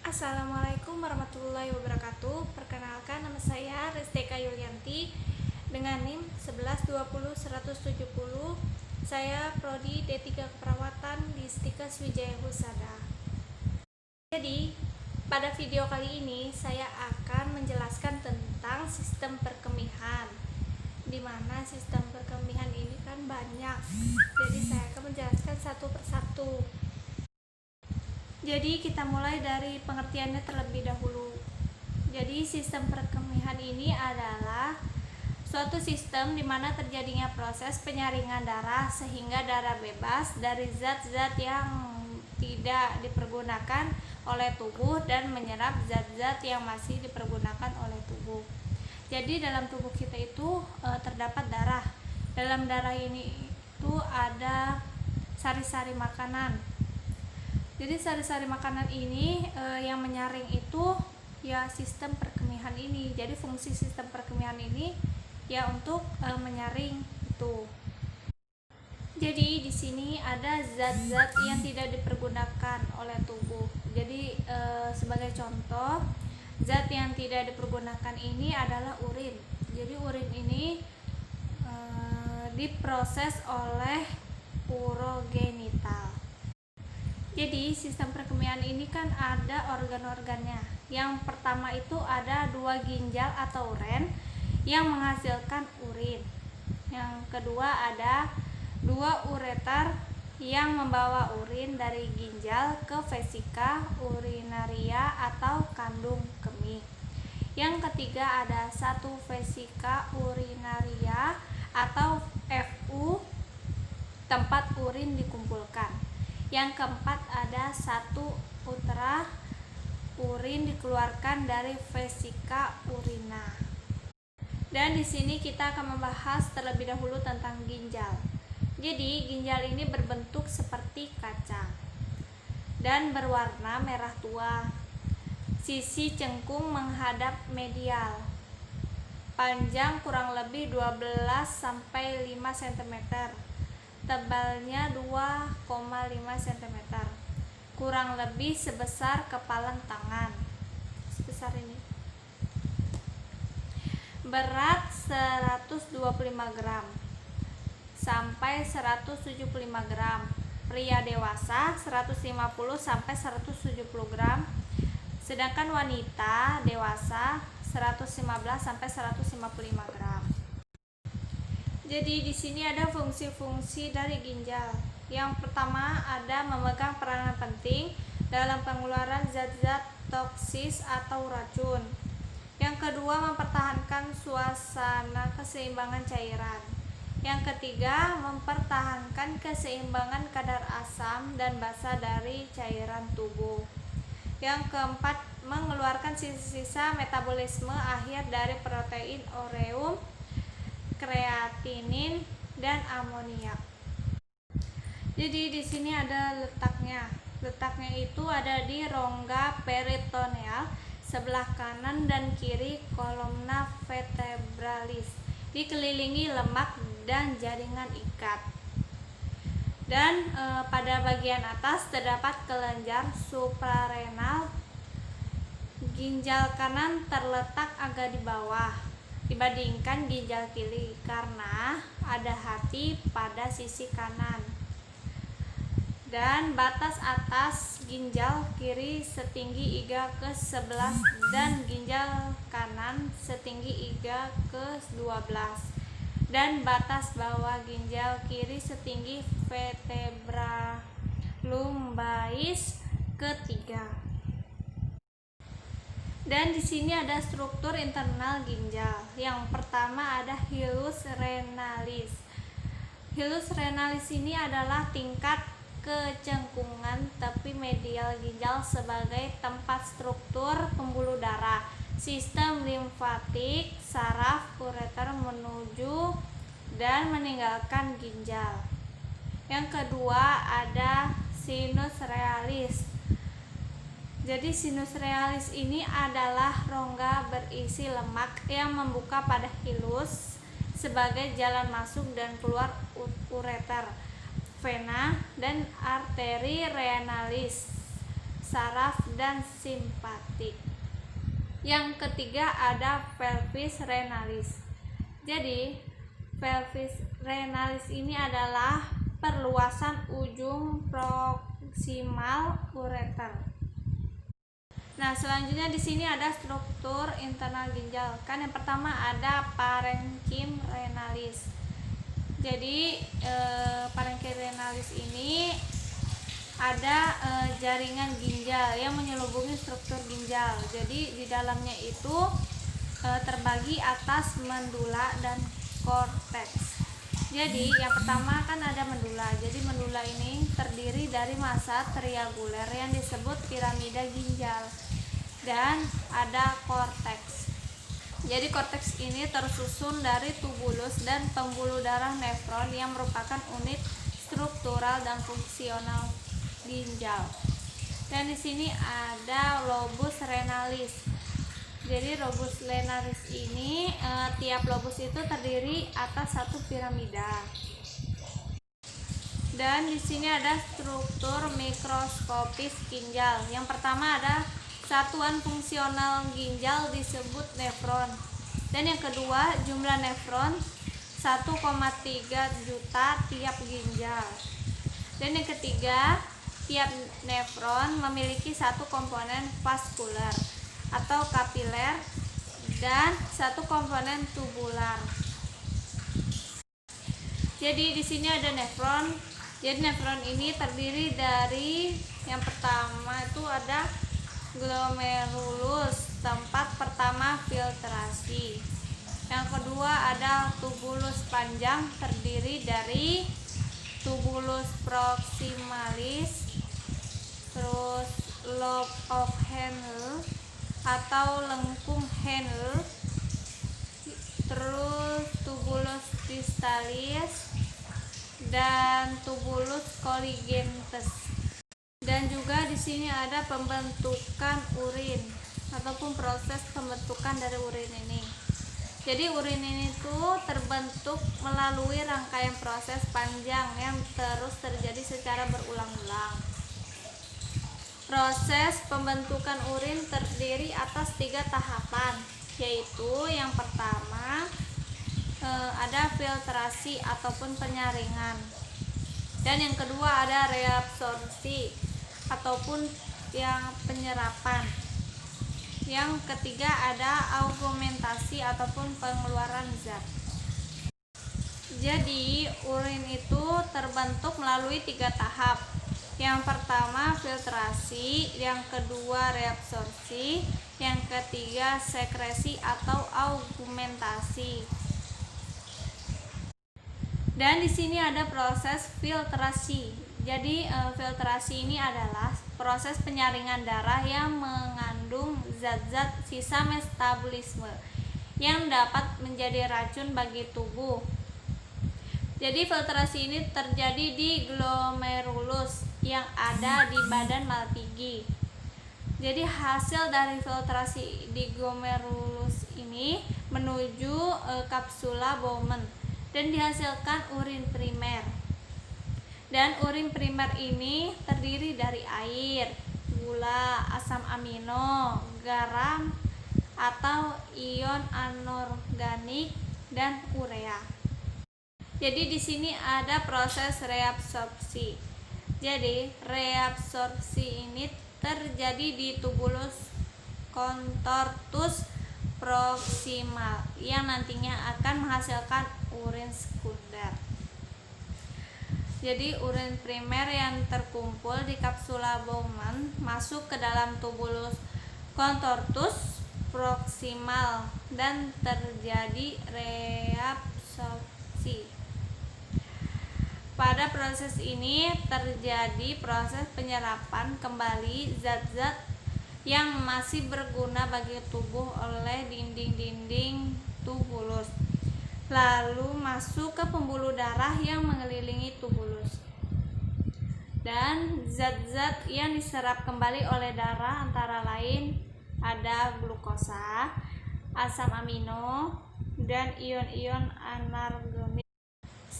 Assalamualaikum warahmatullahi wabarakatuh. Perkenalkan, nama saya Resteka Yulianti dengan NIM 1120-170. Saya prodi D3 Keperawatan di Stikes Wijaya Husada. Jadi, pada video kali ini saya akan menjelaskan tentang sistem perkemihan. Di mana sistem perkemihan ini kan banyak. Jadi saya akan menjelaskan satu persatu. Jadi kita mulai dari pengertiannya terlebih dahulu. Jadi sistem perkemihan ini adalah suatu sistem di mana terjadinya proses penyaringan darah sehingga darah bebas dari zat-zat yang tidak dipergunakan oleh tubuh dan menyerap zat-zat yang masih dipergunakan oleh tubuh. Jadi dalam tubuh kita itu terdapat darah. Dalam darah ini itu ada sari-sari makanan. Jadi sari-sari makanan ini yang menyaring itu ya sistem perkemihan ini. Jadi fungsi sistem perkemihan ini ya untuk menyaring itu. Jadi di sini ada zat-zat yang tidak dipergunakan oleh tubuh. Jadi sebagai contoh, zat yang tidak dipergunakan ini adalah urin. Jadi urin ini diproses oleh urogenital. Jadi sistem perkemihan ini kan ada organ-organnya. Yang pertama itu ada 2 ginjal atau ren yang menghasilkan urin. Yang kedua ada 2 ureter yang membawa urin dari ginjal ke vesika urinaria atau kandung kemih. Yang ketiga ada 1 vesika urinaria atau FU, tempat urin dikumpulkan. Yang keempat ada 1 utetra, urin dikeluarkan dari vesika urina. Dan di sini kita akan membahas terlebih dahulu tentang ginjal. Jadi ginjal ini berbentuk seperti kaca dan berwarna merah tua. Sisi cengkung menghadap medial. Panjang kurang lebih 12 sampai 5 cm. Tebalnya 2,5 cm, kurang lebih sebesar kepalan tangan, sebesar ini. Berat 125 gram sampai 175 gram. Pria dewasa 150 sampai 170 gram. Sedangkan wanita dewasa 115 sampai 155 gram. Jadi di sini ada fungsi-fungsi dari ginjal. Yang pertama ada memegang peranan penting dalam pengeluaran zat-zat toksis atau racun. Yang kedua mempertahankan suasana keseimbangan cairan. Yang ketiga mempertahankan keseimbangan kadar asam dan basa dari cairan tubuh. Yang keempat mengeluarkan sisa-sisa metabolisme akhir dari protein ureum, kreatinin dan amoniak. Jadi di sini ada letaknya. Letaknya itu ada di rongga peritoneal sebelah kanan dan kiri kolumna vertebralis. Dikelilingi lemak dan jaringan ikat. Dan pada bagian atas terdapat kelenjar suprarenal. Ginjal kanan terletak agak di bawah dibandingkan ginjal kiri karena ada hati pada sisi kanan. Dan batas atas ginjal kiri setinggi iga ke-11 dan ginjal kanan setinggi iga ke-12. Dan batas bawah ginjal kiri setinggi vertebra lumbais ke-3. Dan di sini ada struktur internal ginjal. Yang pertama ada hilus renalis. Hilus renalis ini adalah tingkat kecengkungan tepi medial ginjal sebagai tempat struktur pembuluh darah, sistem limfatik, saraf, ureter menuju dan meninggalkan ginjal. Yang kedua ada sinus realis. Jadi sinus realis ini adalah rongga berisi lemak yang membuka pada hilus sebagai jalan masuk dan keluar ureter, vena, dan arteri renalis saraf dan simpatik. Yang ketiga ada pelvis renalis. Jadi pelvis renalis ini adalah perluasan ujung proksimal ureter. Nah, selanjutnya di sini ada struktur internal ginjal. Kan yang pertama ada parenkim renalis. Jadi parenkim renalis ini ada jaringan ginjal yang menyelubungi struktur ginjal. Jadi di dalamnya itu terbagi atas mendula dan korteks. Jadi yang pertama kan ada mendula. Jadi mendula ini terdiri dari massa trianguler yang disebut piramida ginjal. Dan ada korteks. Jadi korteks ini tersusun dari tubulus dan pembuluh darah nefron yang merupakan unit struktural dan fungsional ginjal. Dan di sini ada lobus renalis. Jadi lobus renalis ini tiap lobus itu terdiri atas satu piramida. Dan di sini ada struktur mikroskopis ginjal. Yang pertama ada satuan fungsional ginjal disebut nefron. Dan yang kedua jumlah nefron 1,3 juta tiap ginjal. Dan yang ketiga, tiap nefron memiliki satu komponen vaskular atau kapiler dan satu komponen tubular. Jadi di sini ada nefron. Jadi nefron ini terdiri dari yang pertama itu ada glomerulus, tempat pertama filtrasi. Yang kedua ada tubulus panjang, terdiri dari tubulus proximalis, terus lobe of Henle atau lengkung Henle, terus tubulus distalis dan tubulus colligentus. Dan juga di sini ada pembentukan urin ataupun proses pembentukan dari urin ini. Jadi urin ini tuh terbentuk melalui rangkaian proses panjang yang terus terjadi secara berulang-ulang. Proses pembentukan urin terdiri atas 3 tahapan, yaitu yang pertama ada filtrasi ataupun penyaringan, dan yang kedua ada reabsorpsi ataupun yang penyerapan. Yang ketiga ada augmentasi ataupun pengeluaran zat. Jadi urin itu terbentuk melalui 3 tahap. Yang pertama filtrasi, yang kedua reabsorpsi, yang ketiga sekresi atau augmentasi. Dan di sini ada proses filtrasi. Jadi filtrasi ini adalah proses penyaringan darah yang mengandung zat-zat sisa metabolisme yang dapat menjadi racun bagi tubuh. Jadi filtrasi ini terjadi di glomerulus yang ada di badan Malpighi. Jadi hasil dari filtrasi di glomerulus ini menuju kapsula Bowman dan dihasilkan urin primer. Dan urin primer ini terdiri dari air, gula, asam amino, garam atau ion anorganik dan urea. Jadi di sini ada proses reabsorpsi. Jadi reabsorpsi ini terjadi di tubulus contortus proximal yang nantinya akan menghasilkan urin sekunder. Jadi urin primer yang terkumpul di kapsula Bowman masuk ke dalam tubulus contortus proximal dan terjadi reabsorpsi. Pada proses ini terjadi proses penyerapan kembali zat-zat yang masih berguna bagi tubuh oleh dinding-dinding tubulus, lalu masuk ke pembuluh darah yang mengelilingi tubulus. Dan zat-zat yang diserap kembali oleh darah antara lain ada glukosa, asam amino, dan ion-ion anorganik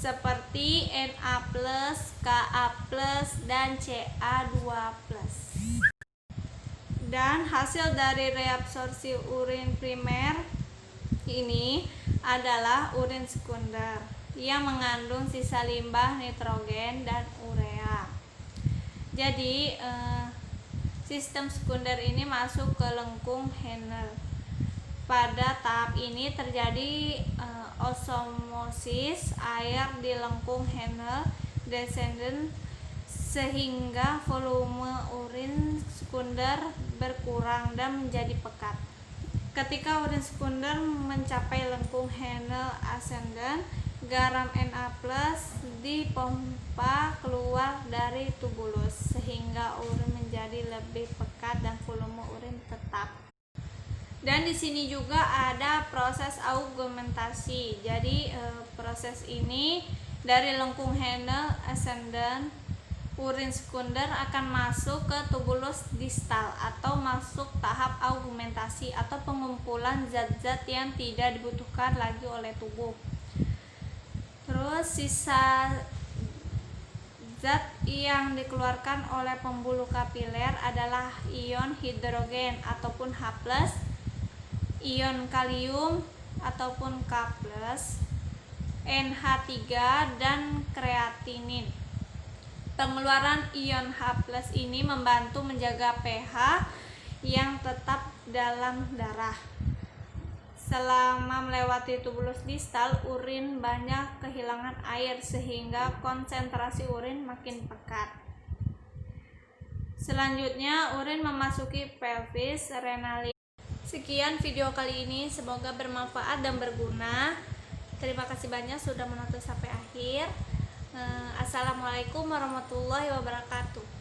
seperti Na+, Ka+, dan Ca2+. Dan hasil dari reabsorpsi urin primer ini adalah urin sekunder yang mengandung sisa limbah nitrogen dan urea. Jadi sistem sekunder ini masuk ke lengkung Henle. Pada tahap ini terjadi osmosis air di lengkung Henle descendant sehingga volume urin sekunder berkurang dan menjadi pekat. Ketika urin sekunder mencapai lengkung Henle ascendant, garam Na+ dipompa keluar dari tubulus sehingga urin menjadi lebih pekat dan volume urin tetap. Dan di sini juga ada proses augmentasi. Jadi proses ini dari lengkung Henle ascendant, urin sekunder akan masuk ke tubulus distal atau masuk tahap augmentasi atau pengumpulan zat-zat yang tidak dibutuhkan lagi oleh tubuh. Terus sisa zat yang dikeluarkan oleh pembuluh kapiler adalah ion hidrogen ataupun H+, ion kalium ataupun K+, NH3 dan kreatinin. Pengeluaran ion H+ ini membantu menjaga pH yang tetap dalam darah. Selama melewati tubulus distal, urin banyak kehilangan air sehingga konsentrasi urin makin pekat. Selanjutnya, urin memasuki pelvis renali. Sekian video kali ini, semoga bermanfaat dan berguna. Terima kasih banyak sudah menonton sampai akhir. Assalamualaikum warahmatullahi wabarakatuh.